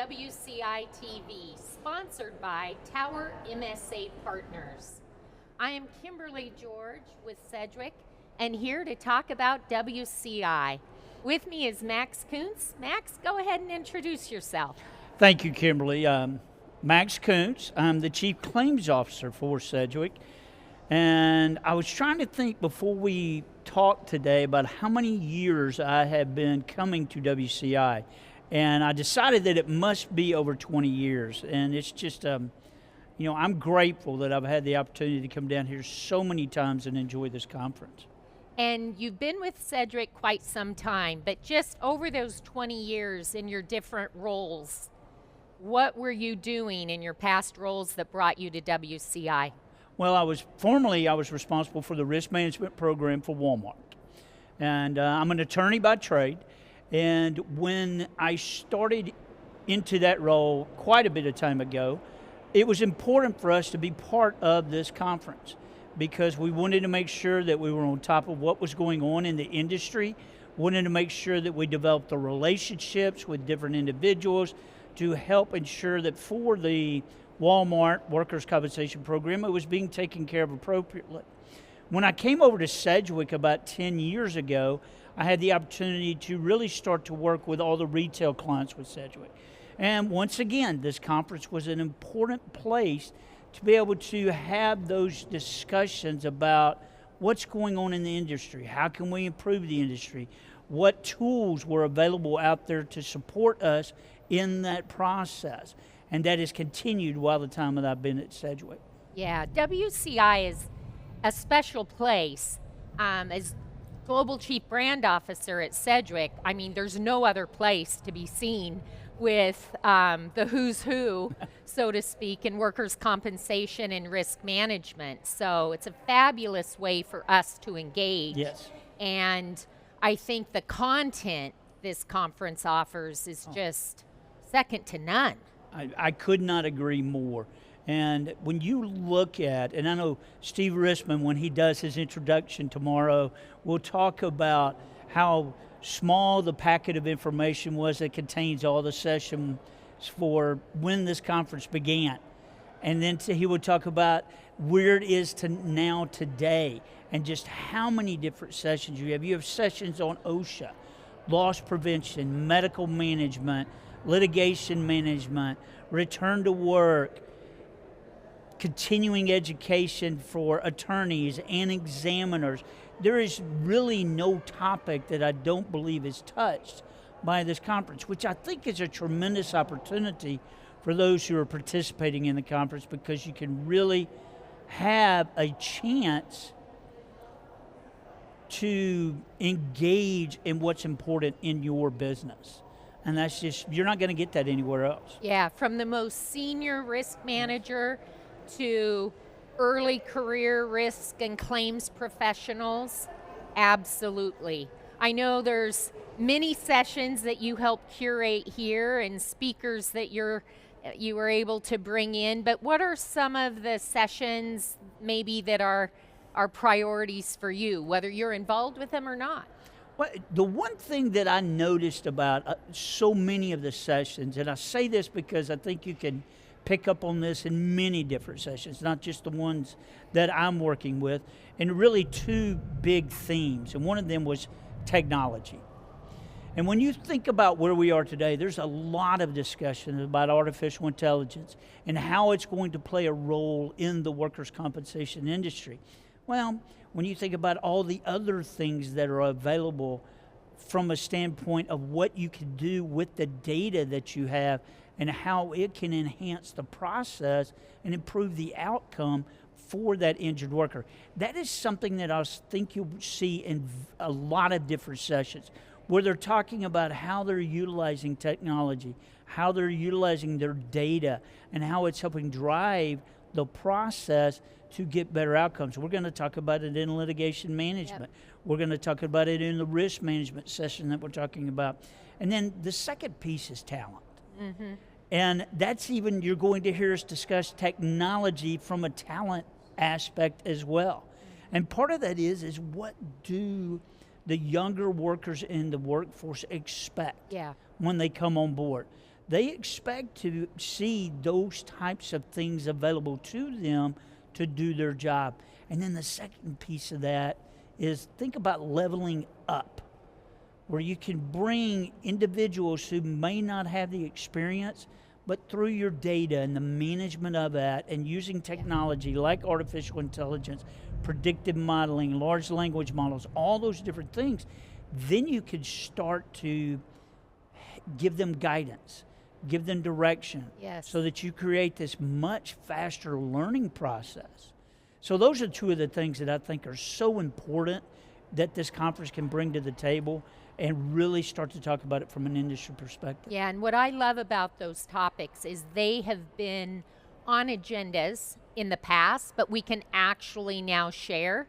WCI-TV, sponsored by Tower MSA Partners. I am Kimberly George with Sedgwick, and here to talk about WCI. With me is Max Koonce. Max, go ahead and introduce yourself. Thank you, Kimberly. Max Koonce. I'm the Chief Claims Officer for Sedgwick. And I was trying to think before we talked today about how many years I have been coming to WCI. And I decided that it must be over 20 years. And it's just, I'm grateful that I've had the opportunity to come down here so many times and enjoy this conference. And you've been with Sedgwick quite some time, but just over those 20 years in your different roles, what were you doing in your past roles that brought you to WCI? Well, I was responsible for the risk management program for Walmart. And I'm an attorney by trade. And when I started into that role quite a bit of time ago, it was important for us to be part of this conference because we wanted to make sure that we were on top of what was going on in the industry, wanted to make sure that we developed the relationships with different individuals to help ensure that for the Walmart workers' compensation program, it was being taken care of appropriately. When I came over to Sedgwick about 10 years ago, I had the opportunity to really start to work with all the retail clients with Sedgwick. And once again, this conference was an important place to be able to have those discussions about what's going on in the industry, how can we improve the industry, what tools were available out there to support us in that process. And that has continued while the time that I've been at Sedgwick. Yeah, WCI is a special place. As Global Chief Brand Officer at Sedgwick, I mean, there's no other place to be seen with the who's who, so to speak, in workers' compensation and risk management. So it's a fabulous way for us to engage. Yes. And I think the content this conference offers is just second to none. I could not agree more. And when you look at, and I know Steve Rissman, when he does his introduction tomorrow, will talk about how small the packet of information was that contains all the sessions for when this conference began. And then he would talk about where it is to now today and just how many different sessions you have. You have sessions on OSHA, loss prevention, medical management, litigation management, return to work, continuing education for attorneys and examiners. There is really no topic that I don't believe is touched by this conference, which I think is a tremendous opportunity for those who are participating in the conference because you can really have a chance to engage in what's important in your business. And that's just, you're not going to get that anywhere else. Yeah, from the most senior risk manager to early career risk and claims professionals, absolutely. I know there's many sessions that you help curate here and speakers that you were able to bring in, but what are some of the sessions maybe that are priorities for you, whether you're involved with them or not? Well, the one thing that I noticed about so many of the sessions, and I say this because I think you can pick up on this in many different sessions, not just the ones that I'm working with, and really two big themes, and one of them was technology. And when you think about where we are today, there's a lot of discussion about artificial intelligence and how it's going to play a role in the workers' compensation industry. Well, when you think about all the other things that are available from a standpoint of what you can do with the data that you have and how it can enhance the process and improve the outcome for that injured worker. That is something that I think you'll see in a lot of different sessions where they're talking about how they're utilizing technology, how they're utilizing their data, and how it's helping drive the process to get better outcomes. We're going to talk about it in litigation management. Yep. We're going to talk about it in the risk management session that we're talking about. And then the second piece is talent. Mm-hmm. And that's even, you're going to hear us discuss technology from a talent aspect as well. And part of that is what do the younger workers in the workforce expect when they come on board? they expect to see those types of things available to them to do their job. And then the second piece of that is think about leveling up, where you can bring individuals who may not have the experience, but through your data and the management of that and using technology like artificial intelligence, predictive modeling, large language models, all those different things, then you could start to give them guidance, give them direction, so that you create this much faster learning process. So those are two of the things that I think are so important that this conference can bring to the table and really start to talk about it from an industry perspective. Yeah, and what I love about those topics is they have been on agendas in the past, but we can actually now share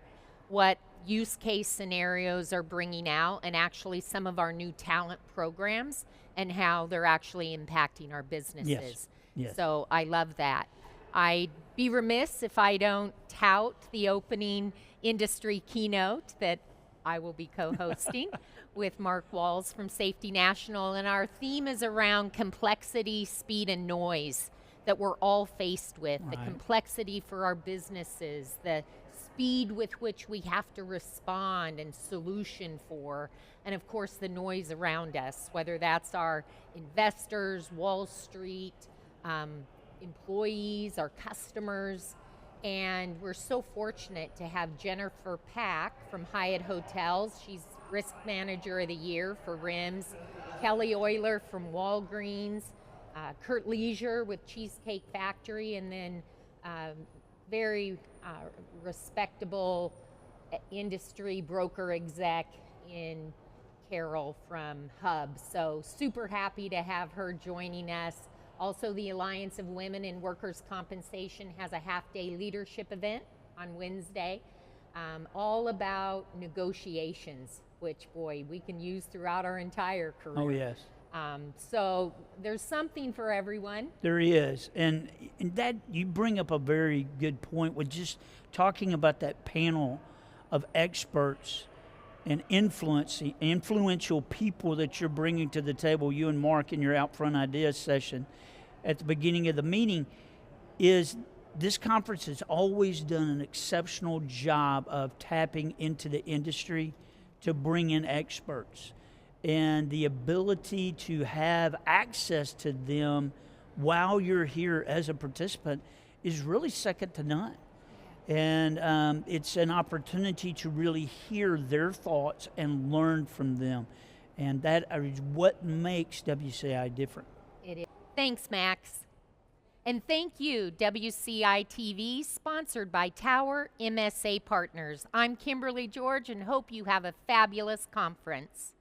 what use case scenarios are bringing out and actually some of our new talent programs and how they're actually impacting our businesses. Yes. So I love that. I'd be remiss if I don't tout the opening industry keynote that I will be co-hosting with Mark Walls from Safety National, and our theme is around complexity, speed, and noise that we're all faced with. The complexity for our businesses, the speed with which we have to respond and solution for, and of course the noise around us, whether that's our investors, Wall Street, employees, our customers. And we're so fortunate to have Jennifer Pack from Hyatt Hotels. She's Risk Manager of the Year for RIMS. Kelly Euler from Walgreens. Kurt Leisure with Cheesecake Factory. And then very respectable industry broker exec in Carol from Hub. So super happy to have her joining us. Also, the Alliance of Women in Workers' Compensation has a half-day leadership event on Wednesday, all about negotiations, which, boy, we can use throughout our entire career. Oh, yes. So there's something for everyone. There is, and that you bring up a very good point with just talking about that panel of experts and influential people that you're bringing to the table, you and Mark in your Outfront Ideas session at the beginning of the meeting, is this conference has always done an exceptional job of tapping into the industry to bring in experts. And the ability to have access to them while you're here as a participant is really second to none. And it's an opportunity to really hear their thoughts and learn from them. And that is what makes WCI different. It is. Thanks, Max. And thank you, WCI-TV, sponsored by Tower MSA Partners. I'm Kimberly George and hope you have a fabulous conference.